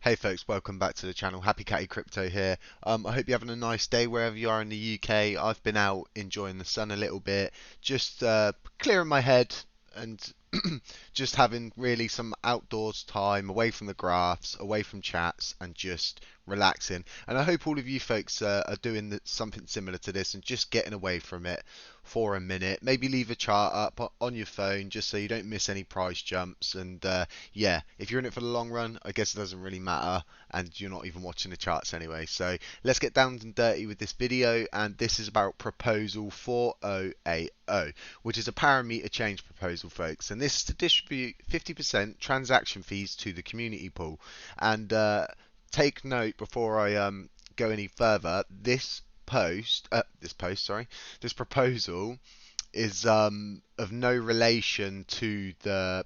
Hey folks, welcome back to the channel. HappyCattyCrypto here. I hope you're having a nice day wherever you are in the UK. I've been out enjoying the sun a little bit, just clearing my head and just having really some outdoors time away from the graphs, away from chats, and just relaxing. And I hope all of you folks are doing something similar to this and just getting away from it for a minute. Maybe leave a chart up on your phone just so you don't miss any price jumps. And yeah, if you're in it for the long run, I guess it doesn't really matter, and you're not even watching the charts anyway. So let's get down and dirty with this video, and this is about proposal 4080, which is a parameter change proposal, folks. And this is to distribute 50% transaction fees to the community pool. And take note before I go any further. This proposal is of no relation to the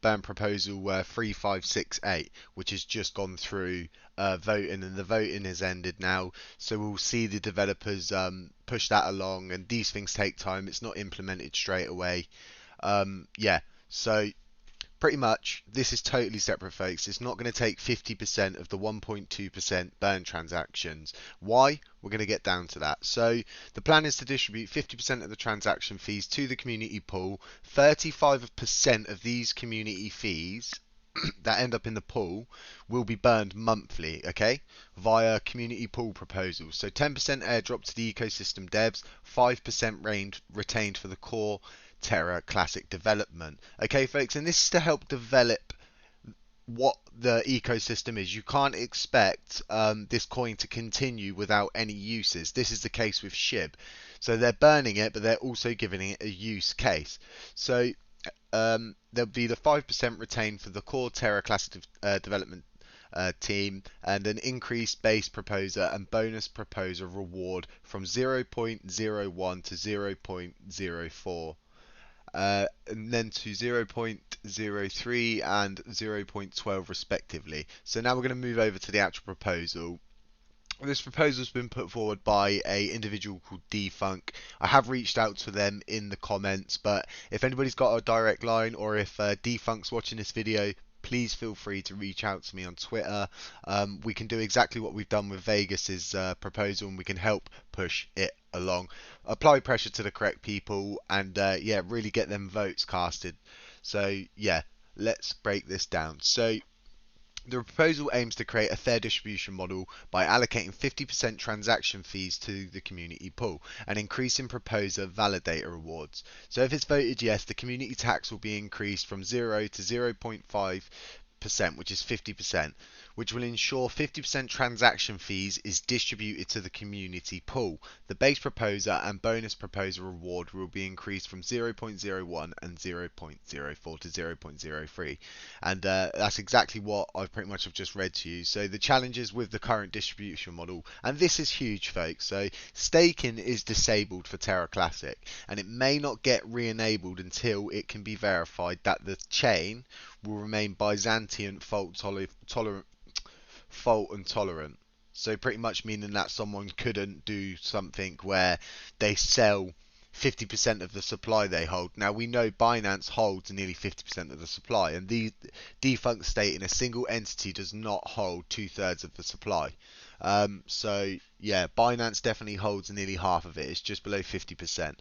burn proposal 3568, which has just gone through voting, and the voting has ended now. So we'll see the developers push that along, and these things take time. It's not implemented straight away. Yeah, so pretty much this is totally separate, folks. It's not going to take 50% of the 1.2% burn transactions. Why? We're going to get down to that. So the plan is to distribute 50% of the transaction fees to the community pool. 35% of these community fees that end up in the pool will be burned monthly, okay, via community pool proposals. So 10% airdrop to the ecosystem devs, 5% retained for the core Terra Classic development. Okay, folks, and this is to help develop what the ecosystem is. You can't expect this coin to continue without any uses. This is the case with SHIB. So they're burning it, but they're also giving it a use case. So there'll be the 5% retained for the core Terra Classic development team, and an increased base proposer and bonus proposer reward from 0.01 to 0.04. And then to 0.03 and 0.12 respectively. So now we're going to move over to the actual proposal. This proposal has been put forward by a individual called Defunk. I have reached out to them in the comments, but if anybody's got a direct line, or if Defunk's watching this video, please feel free to reach out to me on Twitter. We can do exactly what we've done with Vegas's proposal, and we can help push it along. Apply pressure to the correct people, and yeah, really get them votes casted. So yeah, let's break this down. So the proposal aims to create a fair distribution model by allocating 50% transaction fees to the community pool and increasing proposer validator rewards. So if it's voted yes, the community tax will be increased from 0 to 0.5%, which is 50%, which will ensure 50% transaction fees is distributed to the community pool. The base proposer and bonus proposer reward will be increased from 0.01 and 0.04 to 0.03. And that's exactly what I've pretty much have just read to you. So the challenges with the current distribution model, and this is huge, folks. So staking is disabled for Terra Classic, and it may not get re-enabled until it can be verified that the chain will remain Byzantine fault and tolerant. So pretty much meaning that someone couldn't do something where they sell 50% of the supply they hold. Now we know Binance holds nearly 50% of the supply, and the defunct state in a single entity does not hold 2/3 of the supply. So yeah, Binance definitely holds nearly half of it. It's just below 50%.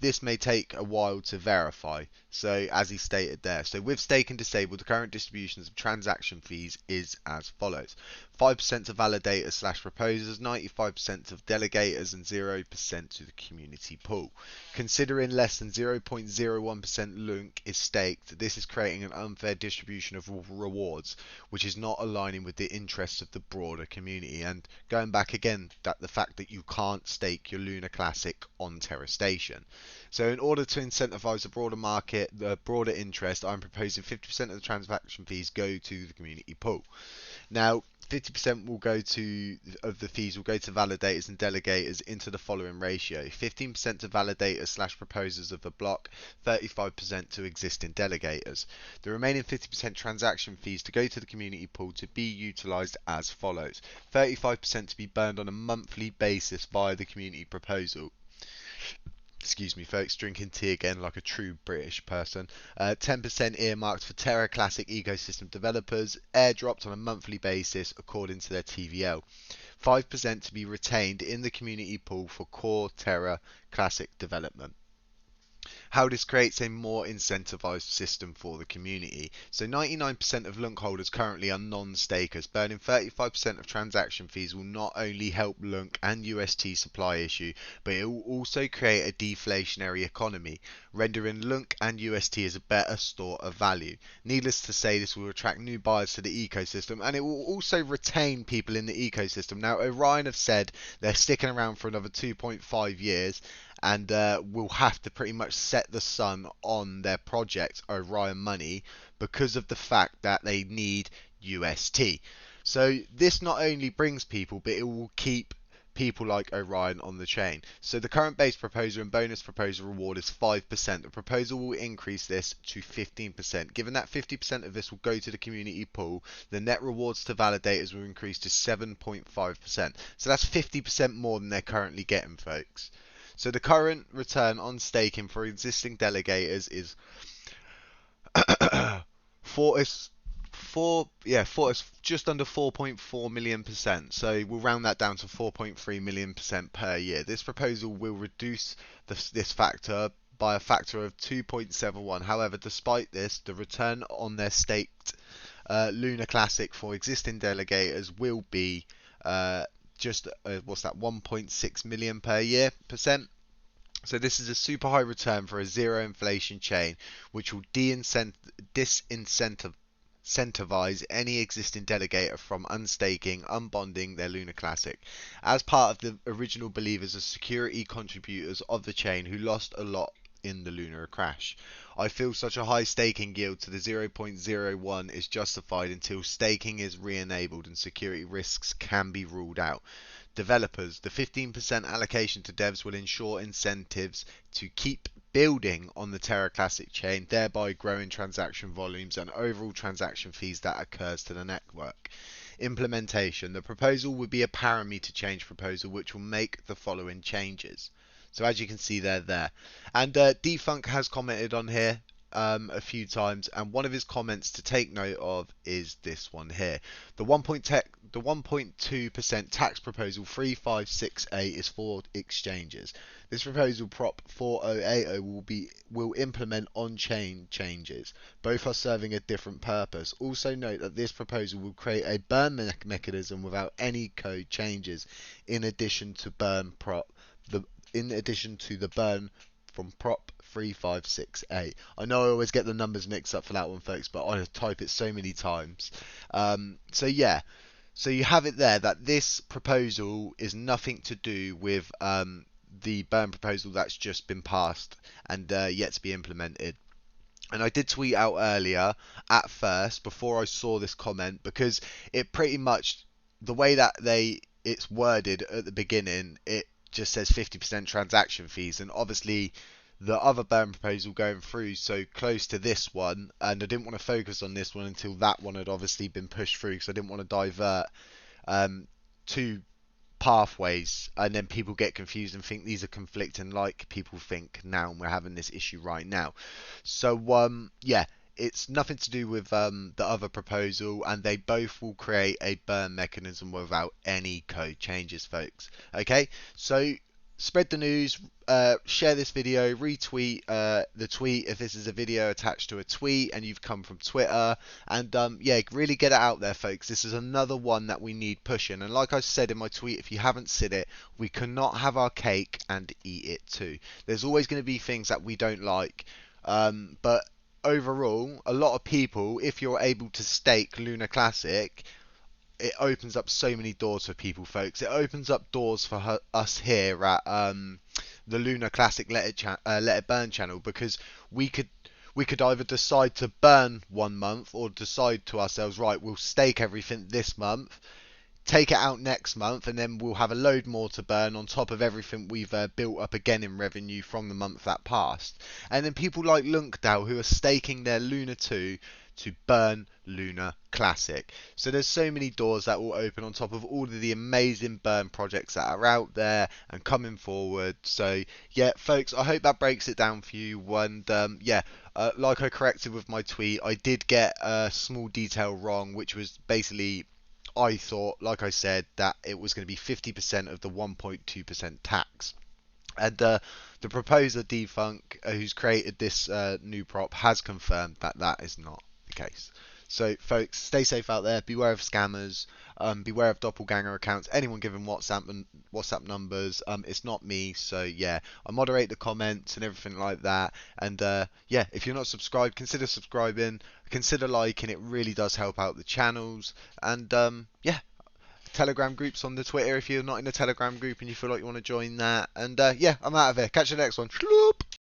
This may take a while to verify. So as he stated there, so with staking disabled, the current distributions of transaction fees is as follows: 5% to validators / proposers, 95% of delegators, and 0% to the community pool. Considering less than 0.01% LUNC is staked, this is creating an unfair distribution of rewards, which is not aligning with the interests of the broader community. And going back again, that the fact that you can't stake your LUNACLASSIC on Terra Station. So in order to incentivize the broader market, the broader interest, I'm proposing 50% of the transaction fees go to the community pool. Now 50% will go to of the fees will go to validators and delegators into the following ratio: 15% to validators / proposers of the block, 35% to existing delegators. The remaining 50% transaction fees to go to the community pool to be utilised as follows: 35% to be burned on a monthly basis via the community proposal. Excuse me, folks, drinking tea again like a true British person. 10% earmarked for Terra Classic ecosystem developers, airdropped on a monthly basis according to their TVL. 5% to be retained in the community pool for core Terra Classic development. How this creates a more incentivized system for the community. So 99% of LUNC holders currently are non-stakers. Burning 35% of transaction fees will not only help LUNC and UST supply issue, but it will also create a deflationary economy, rendering LUNC and UST as a better store of value. Needless to say, this will attract new buyers to the ecosystem, and it will also retain people in the ecosystem. Now, Orion have said they're sticking around for another 2.5 years, and will have to pretty much set the sun on their project Orion Money because of the fact that they need UST. So this not only brings people, but it will keep people like Orion on the chain. So the current base proposer and bonus proposer reward is 5%. The proposal will increase this to 15%. Given that 50% of this will go to the community pool, the net rewards to validators will increase to 7.5%. So that's 50% more than they're currently getting, folks. So the current return on staking for existing delegators is just under 4.4 million%. So we'll round that down to 4.3 million% per year. This proposal will reduce this factor by a factor of 2.71. However, despite this, the return on their staked LUNACLASSIC for existing delegators will be just 1.6 million per year percent. So this is a super high return for a zero inflation chain, which will disincentivize any existing delegator from unstaking, unbonding their LUNACLASSIC. As part of the original believers as security contributors of the chain who lost a lot in the lunar crash, I feel such a high staking yield to the 0.01 is justified until staking is re-enabled and security risks can be ruled out. Developers, the 15% allocation to devs will ensure incentives to keep building on the Terra Classic chain, thereby growing transaction volumes and overall transaction fees that occurs to the network. Implementation, the proposal would be a parameter change proposal which will make the following changes. So as you can see, they're there. And Defunk has commented on here a few times, and one of his comments to take note of is this one here. The 1.2% tax proposal 3568 is for exchanges. This proposal PROP4080 will implement on-chain changes. Both are serving a different purpose. Also note that this proposal will create a burn mechanism without any code changes, in addition to the burn from PROP3568. I know I always get the numbers mixed up for that one, folks, but I type it so many times. So yeah, so you have it there that this proposal is nothing to do with the burn proposal that's just been passed and yet to be implemented. And I did tweet out earlier at first before I saw this comment, because it pretty much, the way that it's worded at the beginning, it just says 50% transaction fees, and obviously the other burn proposal going through so close to this one, and I didn't want to focus on this one until that one had obviously been pushed through, because I didn't want to divert two pathways and then people get confused and think these are conflicting, like people think now, and we're having this issue right now. So yeah, it's nothing to do with the other proposal, and they both will create a burn mechanism without any code changes, folks. Okay, so spread the news, share this video, retweet the tweet if this is a video attached to a tweet and you've come from Twitter, and yeah, really get it out there, folks. This is another one that we need pushing, and like I said in my tweet, if you haven't seen it, we cannot have our cake and eat it too. There's always going to be things that we don't like, but overall, a lot of people, if you're able to stake LUNACLASSIC, it opens up so many doors for people, folks. It opens up doors for us here at the LUNACLASSIC Let It Burn channel, because we could either decide to burn 1 month, or decide to ourselves, right, we'll stake everything this month, take it out next month, and then we'll have a load more to burn on top of everything we've built up again in revenue from the month that passed. And then people like LUNCDAO, who are staking their Luna 2 to burn Luna Classic. So there's so many doors that will open on top of all of the amazing burn projects that are out there and coming forward. So yeah, folks, I hope that breaks it down for you. And yeah, like I corrected with my tweet, I did get a small detail wrong, which was basically I thought, like I said, that it was going to be 50% of the 1.2% tax. And the proposer Defunk, who's created this new prop, has confirmed that that is not the case. So, folks, stay safe out there. Beware of scammers. Beware of doppelganger accounts. Anyone giving WhatsApp numbers. It's not me. So yeah, I moderate the comments and everything like that. And yeah, if you're not subscribed, consider subscribing. Consider liking. It really does help out the channels. And yeah. Telegram groups on the Twitter if you're not in a Telegram group and you feel like you want to join that. And yeah, I'm out of here. Catch you next one. Shloop!